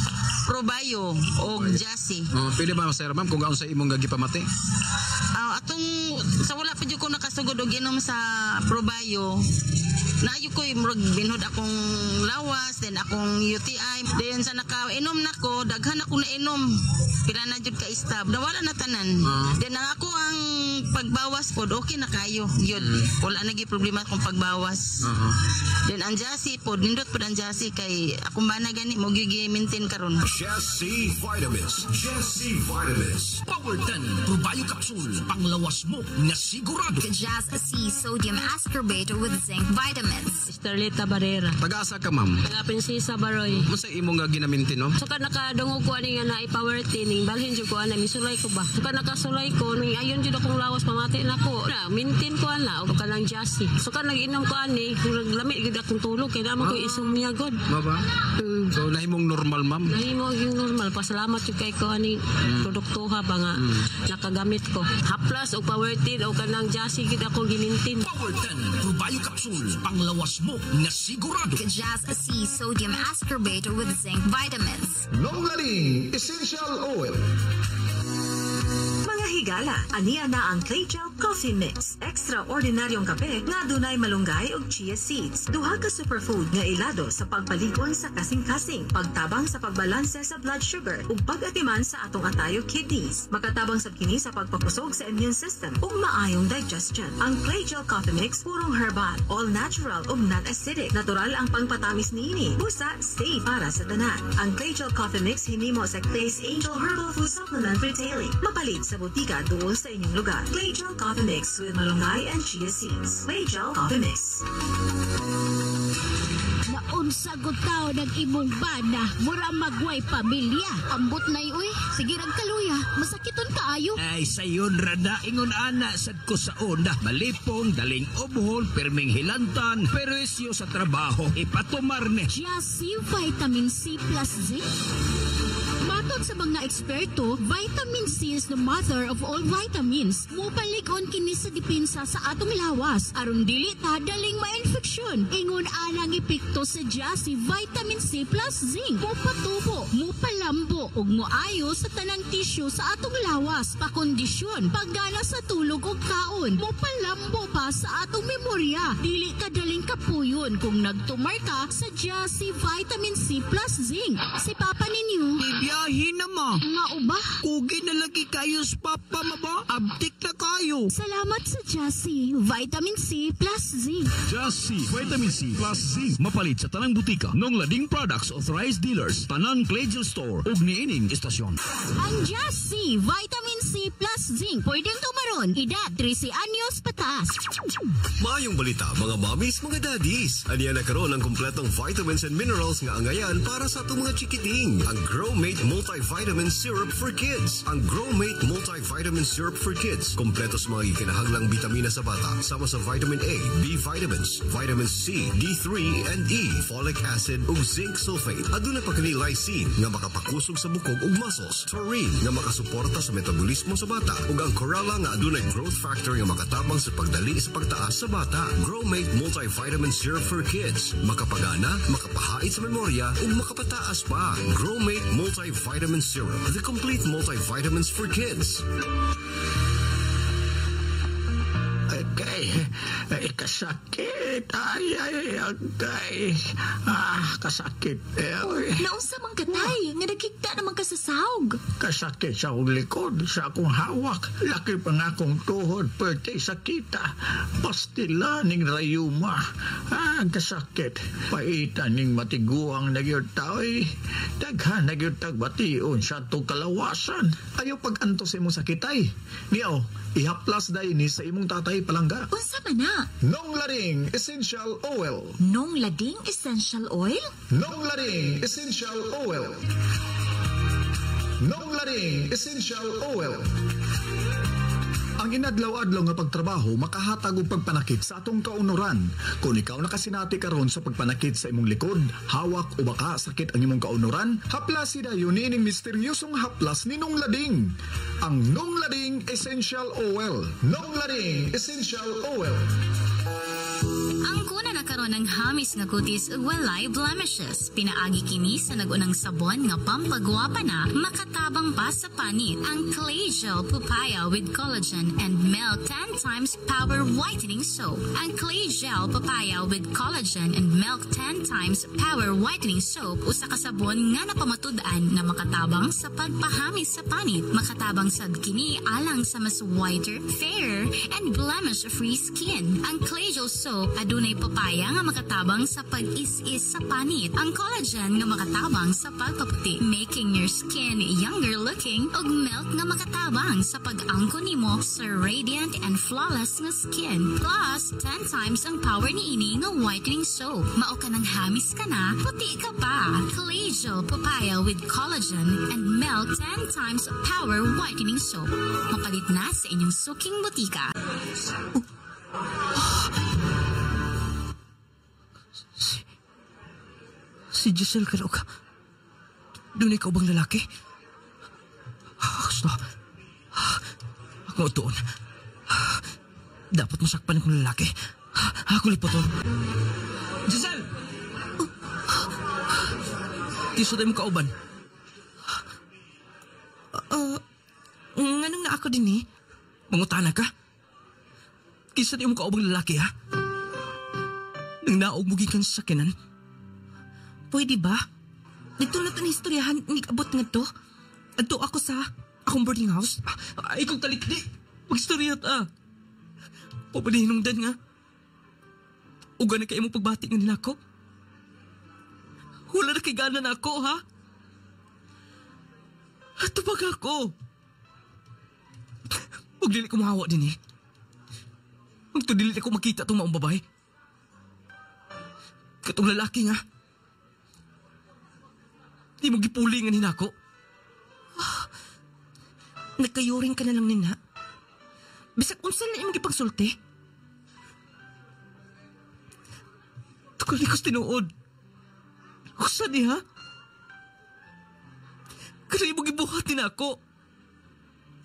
I: Probayo o Jassy.
H: Pwede ba, sir, ma'am, kung gaon sa imong gagipamati?
I: Atong sa wala pa jud ko nakasugod og inom sa Probayo. Naayo ko murag binhod akong lawas, then akong UTI. Then sa nakainom nako, daghan ako na inom. Pila na jud ka istab. Nawala na tanan. Then ang ako ang pagbawas pod, okay na kayo. Yun. Wala na gi problema akong pagbawas. Then ang Jassy pod, nindot pod ang Jassy kay akong bana gani mo gyud maintain karon.
G: Just C Vitamins. Just C Vitamins.
B: Power 10 Pro Bio Capsule. Panglawas mo nga sigurado.
F: Just C Sodium Ascorbate with Zinc Vitamins.
J: Starlita Barrera.
H: Tagasag ka, ma'am.
J: Prinsesa Baroy.
H: Kung sa imong gaginamintin, no?
J: Suka nakadungog ko ani nga na i-power tining balhin jud ko ana misulay ko ba. Suka nakasulay ko ning ayon jud akong lawas pamati nako. Na maintain ko ana og kanang Jassy. Suka nag-inom ko ani lami gid akong tulog kay naman ko isumya god.
H: Baba? So nahimong normal, ma'am?
J: Nahimo yung normal. Pasalamat jud kay ko ani produktuha ba nga nakagamit ko. Haplas og power tin o kanang Jassy gid ako gimintin.
B: Power 10 Pro Bio Capsule. Panglawas mo nga sigurado.
F: Just C Sodium Ascorbate with Zinc Vitamins.
G: Longlaning Essential Oil.
K: Mga higala, aniya na ang Clay Gel Coffee Mix. Extraordinaryong kape nga dunay malunggay ug chia seeds. Duha ka superfood nga ilado sa pagpaligon sa kasing-kasing, pagtabang sa pagbalanse sa blood sugar ug pag-atiman sa atong atayo kidneys. Makatabang sab kini sa pagpapusog sa immune system ug maayong digestion. Ang Clay Gel Coffee Mix purong herbal, all natural ug non-acidic. Natural ang pangpatamis niini. Busa safe para sa tanan. Ang Clay Gel Coffee Mix hinimo sa Clay's Angel Herbal Food Supplement Retailing. Mapalit sa butika doon sa inyong lugar. Clay Gel Coffee Mix with malunggay and chia seeds. Clay Gel Coffee Mix.
L: Naunsa gutaw ng imong bana, mura magway pamilya. Ambot na uy, sige rag kaluya, masakiton kaayo.
B: Ay sayon rada ingon ana sad ko sa onda. Malipong, daling obhol, perming hilantan, peresyo sa trabaho, ipatumar ni.
L: Jassy Vitamin C plus Zinc. Matod sa mga eksperto, vitamin C is the mother of all vitamins. Mupalig-on kini sa depensa sa atong lawas. Aron dili ta daling ma-infeksyon. Ingon anang epekto sa Jassy Vitamin C plus Zinc. Mupatubo, mupalambo, ug moayo sa tanang tisyo sa atong lawas. Pakondisyon, paggana sa tulog ug kaon. Mupalambo pa sa atong memorya. Dili ka daling kapuyon kung nagtumar ka sa Jassy Vitamin C plus Zinc. Si Papa ninyo,
B: Biyahin na ma.
L: nga uba?
B: Kugi na lagi
M: kayos papa mo ba? Abtik na kayo.
L: Salamat sa Jassy, Vitamin C plus Zinc.
N: Jassy Vitamin C plus Zinc mapalit sa tanang butika nung lading products authorized dealers tanan Clay Store ug niining istasyon.
L: Ang Jassy Vitamin C plus Zinc pwedeng tumaron edad 13 anyos pataas.
G: Maayong balita mga mommies, mga daddies. Aniya na karon ang kumpletong vitamins and minerals nga angayan para sa atong mga chikiting. Ang Growmate Multivitamin Syrup for Kids. Ang Growmate Multivitamin Syrup for Kids. Kompleto sa mga ikinahanglang bitamina sa bata. Sama sa vitamin A, B vitamins, vitamin C, D3 and E, folic acid ug zinc sulfate. Aduna pa kini lysine nga makapakusog sa bukog ug muscles. Taurine nga makasuporta sa metabolismo sa bata. Ug ang Corella nga adunay growth factor nga makatabang sa pagdali sa pagtaas sa bata. Growmate Multivitamin Syrup for Kids. Makapagana, makapahait sa memorya ug makapataas pa. Growmate Multivitamin Syrup. The complete multivitamins for kids.
M: Kasakit. Ay, kasakit.
E: Naunsa man katay, nga nagkita naman ka sa sahog.
M: Kasakit sa akong likod, sa akong hawak. Laki pa nga akong tuhod, pwede sakita. Pastila ning rayuma. Kasakit. Paitan ning matiguang nagyod tao'y. Daghan nagyod tagbation sa itong kalawasan. Ayaw pag-antos imong sakitay. Niyaw, ihaplas dahi ni sa imong tatay palangga.
E: Unsa man na?
M: Nong Lading Essential Oil.
E: Nong Lading Essential Oil?
M: Nong Lading Essential Oil. Nong Lading Essential Oil. Ang inadlaw-adlaw nga pagtrabaho makahatag og pagpanakit sa atong kaunoran. Kung ikaw nakasinati karon sa pagpanakit sa imong likod, hawak o baka sakit ang imong kaunoran, haplas dayon niining misteryosong haplas ni Nong Lading. Ang Nong Lading Essential Oil. Nong Lading Essential Oil.
F: Ang kuna na karon ng hamis nga kutis ug walay blemishes. Pinaagi kini sa nagunang sabon nga pampagwapa na makatabang pa sa panit. Ang Clay Gel Papaya with Collagen and Milk 10 times Power Whitening Soap. Ang Clay Gel Papaya with Collagen and Milk 10 times Power Whitening Soap usa ka sabon nga napamatud-an na makatabang sa pagpahamis sa panit. Makatabang sad kini alang sa mas whiter, fairer, and blemish-free skin. Ang Clay Gel Soap adunay papaya nga makatabang sa pag-is-is sa panit. Ang collagen nga makatabang sa pagpaputi, making your skin younger looking, ug milk nga makatabang sa pag-angkon nimo sa radiant and flawless nga skin. Plus, 10 times ang power niini nga whitening soap. Mao ka nang hamis ka na, puti ka pa. Clay Gel Papaya with Collagen and Milk 10 times power whitening soap. Mapalit na sa inyong suking butika.
B: Si Giselle Calooca. Doon ikaw bang lalaki? Gusto. Ako doon. Dapat masakpan akong lalaki. Ako lipoton. Giselle! Kiso tayo mo kauban. Nganong na ako din eh? Mangutana ka? Kisa tayo mo kaubang lalaki ha? Nang naog mo gikan sa sakinan?
E: Pwede ba? Dito na ito istoryahan, nag-abot nga to. Ato ako sa akong boarding house.
B: Ay, kung talit di. Mag-istorya ta. Pabalihin dan nga. Uga na kayo mong pagbati nga nila ko. Wala na kay gana na ako, ha? Ato ba ako? Huwag dili ko mahawa din eh. Huwag to dili ko makita itong maong babae. Katong lalaki nga. Di mo gipulingan hin ako.
E: Nagkayuring ka na lang nina. Bisag unsan na imong gipagsulti.
B: Tukalikos tinuod. Kusa ni ha? Kanang imong gibuhatin ako.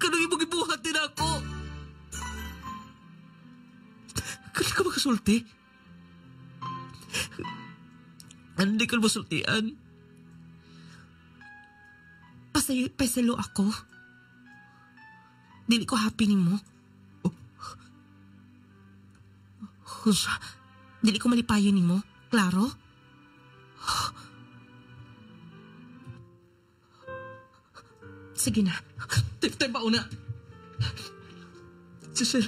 B: Kanang imong gibuhatin ako. Kanang ka makasulti? Hindi ka masultian.
E: Pasalo ako. Dili ko happy ni mo. Dili ko malipayon ni mo. Klaro? Sige na.
B: Tay ba una? Giselle.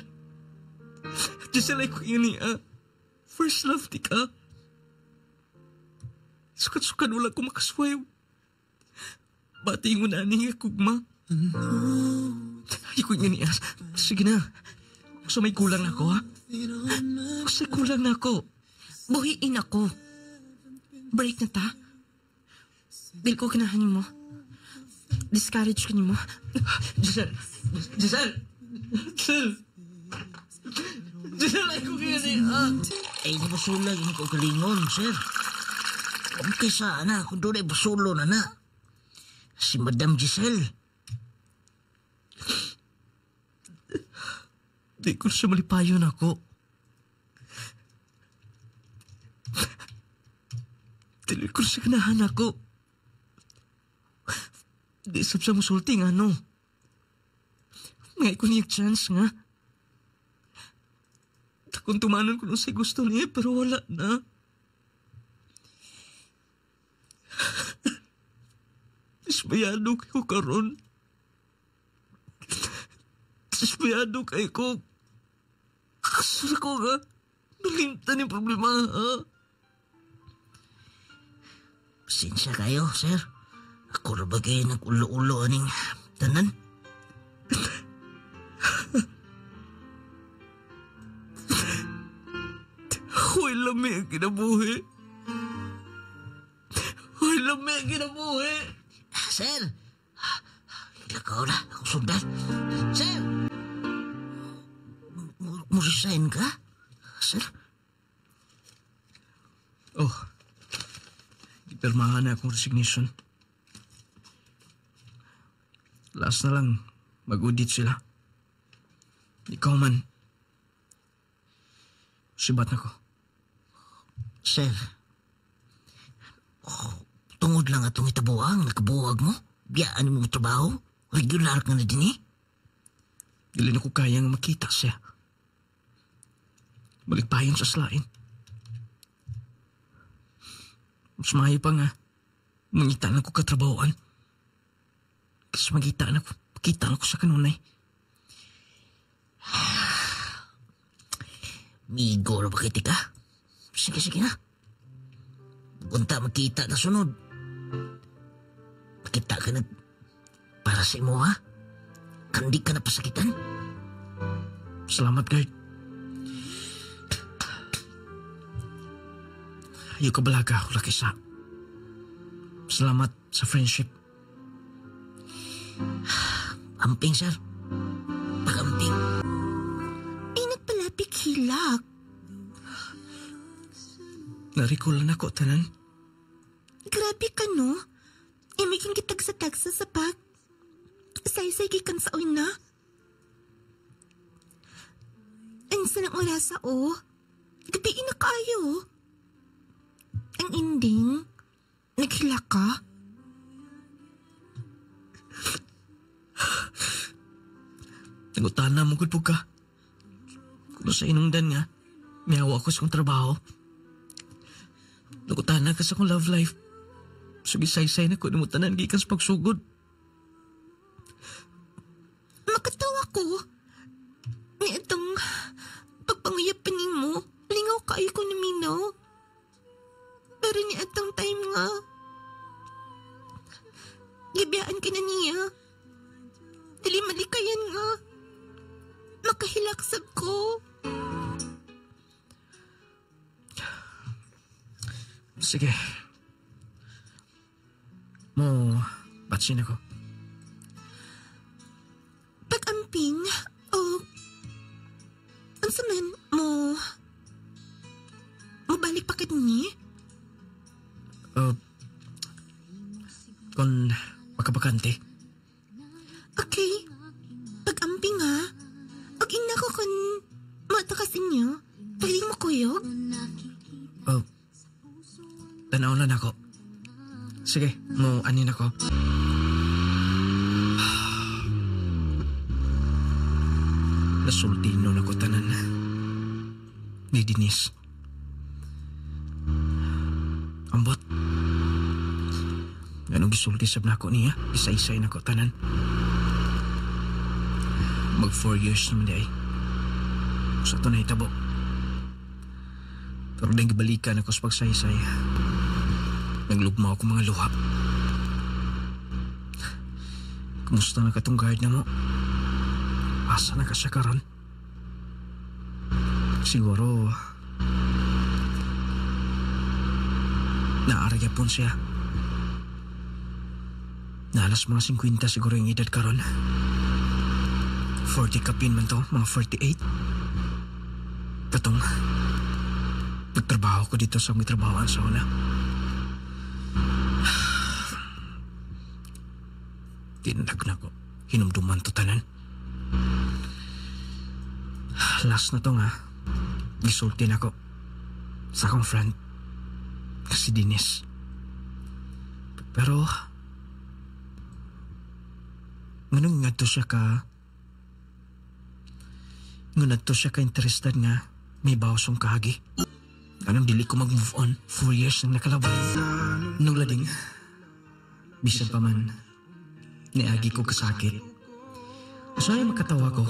B: Giselle, ay ko ini, first love di ka. Sukat-sukat wala ko makaswayo. Bati mo na ni kugma. Ay ko ini, sige na. Gusto may kulang na ako, ha? Gusto may kulang na ako.
E: Buhiin ako. Break na ta. Dil ko kinahanin mo. Discourage ka mo.
B: Giselle! Giselle! Giselle! Giselle, ay ko kini,
D: Ay, di basulag yung kagalingon, sir. Okay sana kung doon ay basulo na na. Si Madam Giselle.
B: Di ko siya malipayon ako. Dili ko siya ganahan ako. Di sab sa musulti nga, no? Ngay ko niya chance nga. Takong tumanon ko nung sa gusto niya, pero wala na. Isbayado kayo karon. Isbayado kayo ko. Kasara ko nga. Nalimtan yung problema, ha?
D: Pasensya kayo, sir. Ako na ba kayo nag-ulo-ulo aning tanan?
B: Huwag lami ang kinabuhi. Huwag lami ang kinabuhi.
D: Sir! Ilakaw na, ako sundan. Sir! Mo-resign ka? Sir?
B: Oh. Ipirmahan na akong resignation. Last na lang, mag-audit sila. Ikaw man. Sibat na ko.
D: Sir, tungod lang atong itabuang, nakabuwag mo. Biyaan mo trabaho. Regular ka na din eh.
B: Dili na ko kayang makita siya. Balik pa yun sa slain. Mas mahay pa nga. Mangita na ko katrabahoan. Kasi makita na ko sa kanunay.
D: Migo na ba ka? Sige na. Punta makita na sunod. Makita ka na para sa imo, ha? Kandi ka na pasakitan.
B: Salamat, guard. Ayaw ka balaga, wala kisa. Salamat sa friendship.
D: Amping, sir. Pag-amping.
E: Nagpalapik hilak.
B: Narikulan ako, tanan.
E: Grabe ka, no? Imiging kitag sa tagsa sa pag. Say-say gikan sa una. Ang sanang oras o. Gabiin na kayo. Ang ending, naghila ka.
B: Nagutana mo gud ka. Kung sa inungdan nga, miyawa ako sa kong trabaho. Nagutana ka sa kong love life. Sugisay-say na ko ni mo tanan gikan sa pagsugod.
E: Makatawa ko. Ni itong pagpanguyapanin mo, lingaw kayo ko naminaw. Pero ni itong time nga, gibiyaan ka na niya. Dili malikayan nga. Makahilaksab ko.
B: Sige. Mo, batsin ako.
E: Pag-amping, ang saman mo balik pa kat niya?
B: Kung makabakante.
E: Okay. Pag-amping ha. Ina ko kung matakasin niyo. Pwede mo kuyog?
B: Tanaw lang ako. Sige, mo anin ako. Nasultino na ko tanan. Ni Denise. Ambot. Anong gisulgisab na ako niya? Isa-isay na ko tanan. Mag 4 years naman di ay. Sa ito na hitabo. Pero din gibalikan ako sa pagsaysay. Naglugma ako mga luha. Kumusta na katong guard na mo? Asa na ka siya karon? Siguro naaragya po siya. Nalas mga 50 siguro yung edad karon. 40 kapin man to, mga 48. Katong nagtrabaho ko dito sa may trabahoan sa una. Tindag na ko. Hinumduman to tanan. Last na to nga. Gisulti na ko sa akong friend. Si Dennis. Pero nganong nga to siya ka interested nga may bawsong kahagi. Anong dili ko mag-move on 4 years nang nakalabay. Nung lading bisan pa man niagi ko kasakit. Usaya makatawa ko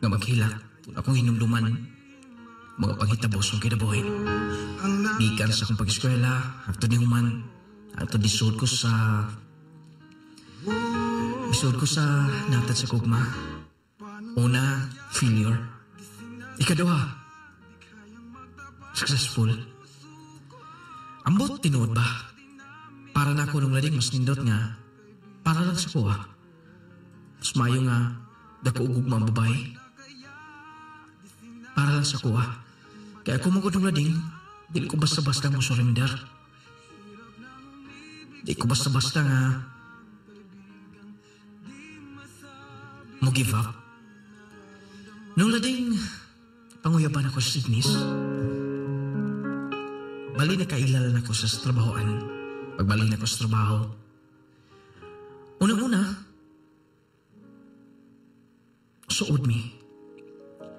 B: nga maghilak akong hinumduman mga panghitabos ng kinabuhi. Gikan sa akong pag-eskwela, hangtod ni human, hangtod disod ko sa natad sa kugma. Una, failure. Ikaduha, successful. Ambot tinuod ba? Para na ako nung lading mas nindot nga, para lang sa kuha. Mas mayo nga, dako ugugma ang babae. Para lang sa kuha. Kaya kung magod nung lading, di ko basta-basta mo surrender. Di ko basta-basta nga mo give up. Nung lading, panguyaban ako sa Signis. Bali na kailala na ako sa trabahoan. Pagbali na ako sa trabaho. Unang-una, suod mi.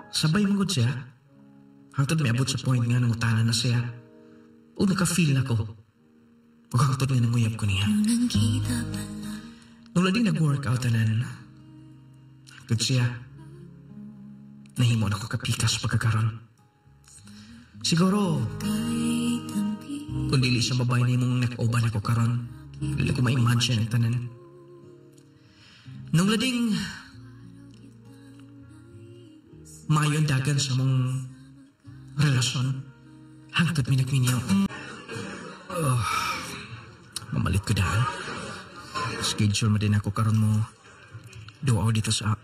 B: Sabay mangod siya. Hangtod may abot sa point nga nang utanan na siya. O naka-feel na ko. Huwag hangtod nga nanguyab ko niya. Nung lading nag-workoutanan, hangtod siya. Nahimo na ko kapikas pagkakaroon. Siguro, kung dili sa babae na imong nak-oban ako karon, dili ko ma-imagine ang tanan. Nung lading, mayon dagan sa mong relasyon, hangtod mi nagminyaw. Mamalit ko daan. Schedule mo din ako karon mo. Duaw dito sa...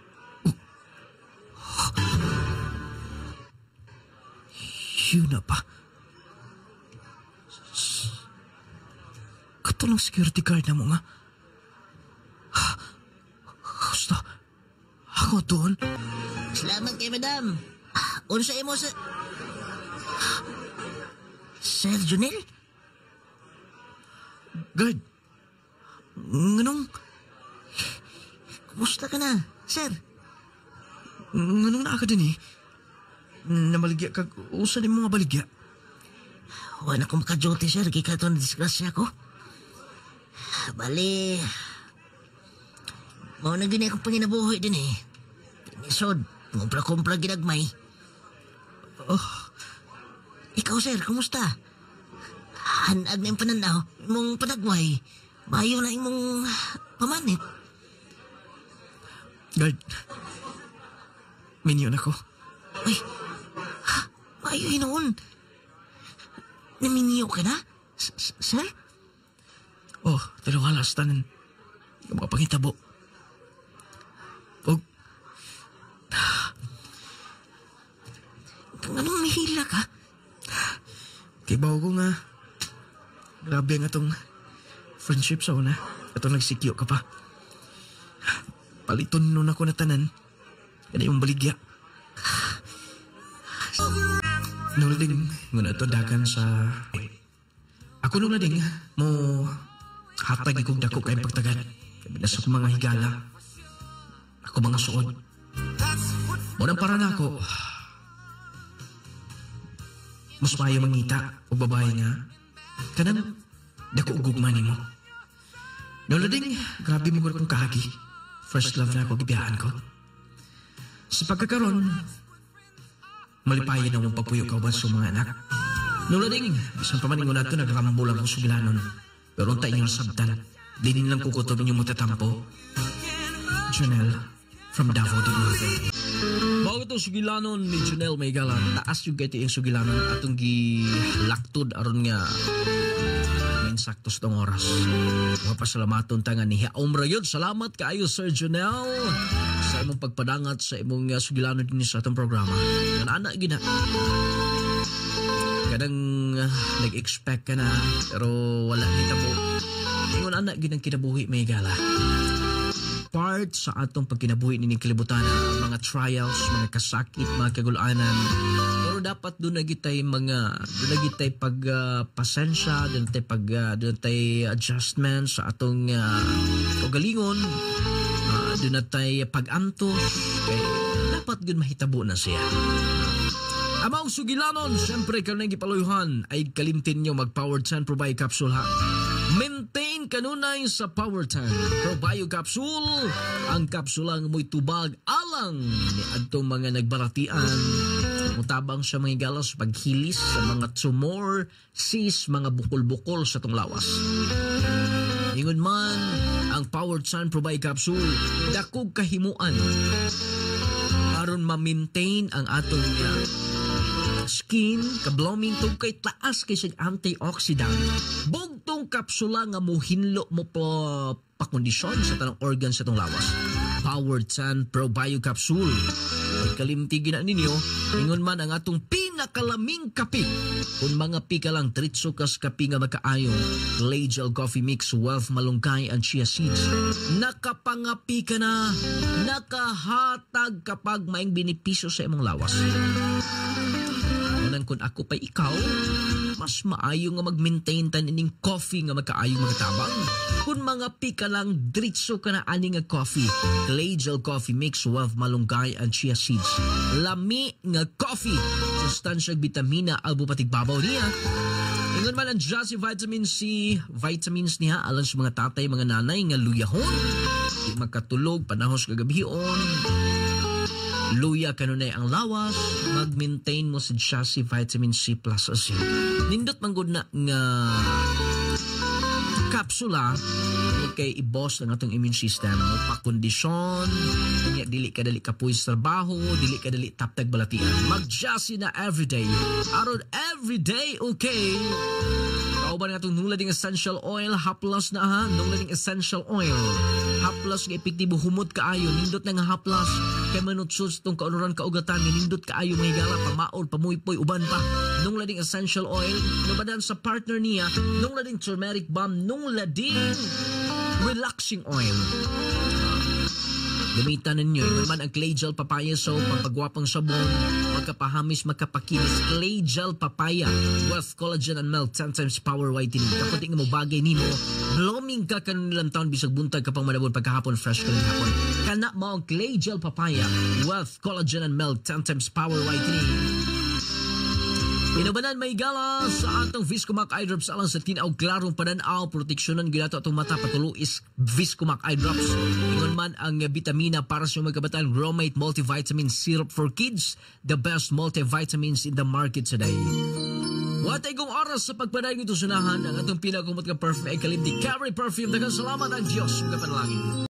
B: Yun na pa. Katulong security guard na mo nga. Gusto. Ako doon.
D: Salamat kay madam. Unsa imo sa... Sir Junel?
B: Guard. Nganong...
D: Kumusta ka na, sir?
B: Nganong naa ka din eh? Namaligya kag usa ni mga baligya.
D: Wala ko maka-duty, sir. Kaya ito na-disgrasya ko. Bali, mau na gini akong panginabuhi din eh. Pinisod, kumpla-kumpla ginagmay. Ikaw, sir, kumusta? Hanag na yung pananaw, imong panagway. Mayo na imong pamanit.
B: Guard, minyon ako.
D: Ay, mayo hinoon. Naminyo ka na, sir?
B: Oh, dalawang alas tanan. Yung mga pangitabo. Og...
D: Anong mihila ka?
B: Kibaw ko nga. Grabe nga tong friendship sa una. Itong nagsikyo ka pa. Paliton nun ako na tanan. Kaya yung baligya. Nulading, muna ito dagan sa... Ako nulading, mo... Hatag ikong dako kayong pagtagad. Kabilas ako mga higala. Ako mga suod. Munang para na ako. Mas mayo mangita o babae nga. Kanang dako ugugman mo. Lola Ding, grabe mo kung kahagi. First love na ako gibiyahan ko. Sa pagkakaroon, malipayan ang pagpuyo kauban sa mga anak. Lola Ding, isang pamaningon na ito, nagrambo lang ang sugilanon. Pero ang tayo sabdan, dinin lang kukutob inyong matatampo. Janelle, from Davao del Norte. Bago itong sugilanon ni Janelle Maygalan, taas yung gati yung sugilanon atong gilaktod aron nga saktos tong oras. Mga pasalamaton tangan ni Haom Rayod. Salamat kaayo Sir Janelle sa imong pagpadangat sa imong sugilanon din sa atong programa. Anak gina. Kadang nag-expect ka na pero wala kita po. Ingon anak ginang kinabuhi may gala. Part sa atong pagkinabuhi ni kalibutan, mga trials, mga kasakit, mga kagulanan. Pero dapat doon na gitay pasensya, doon tay adjustment sa atong kagalingon, doon na tay pag-antos. Okay, dapat yun mahitabo na siya. Amang sugilanon, siyempre kanang gipaluyuhan ay kalimtin nyo mag-Power 10 Pro Bio Capsule ha. Maintain kanunay sa Power 10 Pro Bio Capsule. Ang kapsulang mo'y tubag alang ni adtong mga nagbaratian. Mutabang sa mga galas paghilis sa mga tumor, sis, mga bukol-bukol sa tong lawas. Ingon man, ang Power 10 Pro Bio Capsule, dakog kahimuan aron ma-maintain ang atong skin, ka-blooming tong kay taas kay sig antioxidant. Bugtong kapsula nga mo hinlo mo po pakondisyon sa tanang organ sa tong lawas. Power 10 Pro Bio Capsule. Ay kalimtigin na ninyo, ingon man ang atong pinakalaming kape. Kung mga pika lang, tritso kas kape nga makaayo, Clay Gel Coffee Mix, Wealth Malunggay and Chia Seeds. Nakapangapi ka na, nakahatag kapag maing benepisyo sa imong lawas. Kung ako pa ikaw, mas maayo nga mag-maintain tanining coffee nga magkaayo mga tabang. Kung mga pika lang, dritso ka na ani nga coffee. Clay Gel Coffee Mix, Wealth Malunggay and Chia Seeds. Lami nga coffee. Sustansyag vitamina, albo patigbabaw niya. Ingon man ang Jassy Vitamin C, vitamins niya alang sa mga tatay, mga nanay nga luyahon. Di makatulog, panahos kagabion. Luya kanunay ang lawas, mag-maintain mo sa Jassy Vitamin C Plus as nindot manggod na nga kapsula kay i-boss ng atong immune system mo pakondisyon, kanya dili ka dali kapuy sa trabaho, dili ka dali taptag balatian. Mag-Jassy na everyday, aron everyday okay. Kauban nga itong nunglading essential oil, haplas na ha, nunglading essential oil. Haplas nga epektibo humot kaayo, nindot na nga haplas. Kay manutsos itong kaunuran kaugatan, nindot kaayo mahigala, pamaol, pamuypoy, uban pa. Nunglading essential oil, nubadan sa partner niya, nunglading turmeric balm, nunglading relaxing oil. Gamitan ninyo, yun man ang Clay Gel Papaya Soap, pampagwapang sabon, magkapahamis, magkapakinis. Clay Gel Papaya, Wealth Collagen and Milk, 10 times Power Whitening. Kapag mo bagay nimo, blooming ka kanilang taon, bisag buntag kapang manabon pagkahapon, fresh ka hapon. Kana mo ang Clay Gel Papaya, Wealth Collagen and Milk, 10 times Power Whitening. Inubanan may gala sa atong Viscomac Eye Drops alang sa tinaw klarong pananaw, proteksyonan ginato atong mata patuluis Viscomac Eye Drops. Ingon man ang vitamina para sa mga kabataan, Gromate Multivitamin Syrup for Kids, the best multivitamins in the market today. Watay kong oras sa pagpadayon ito sunahan ang atong pinakumot ka perfume ay kalimti Carry Perfume. Daghang salamat ang Diyos mga panalangin.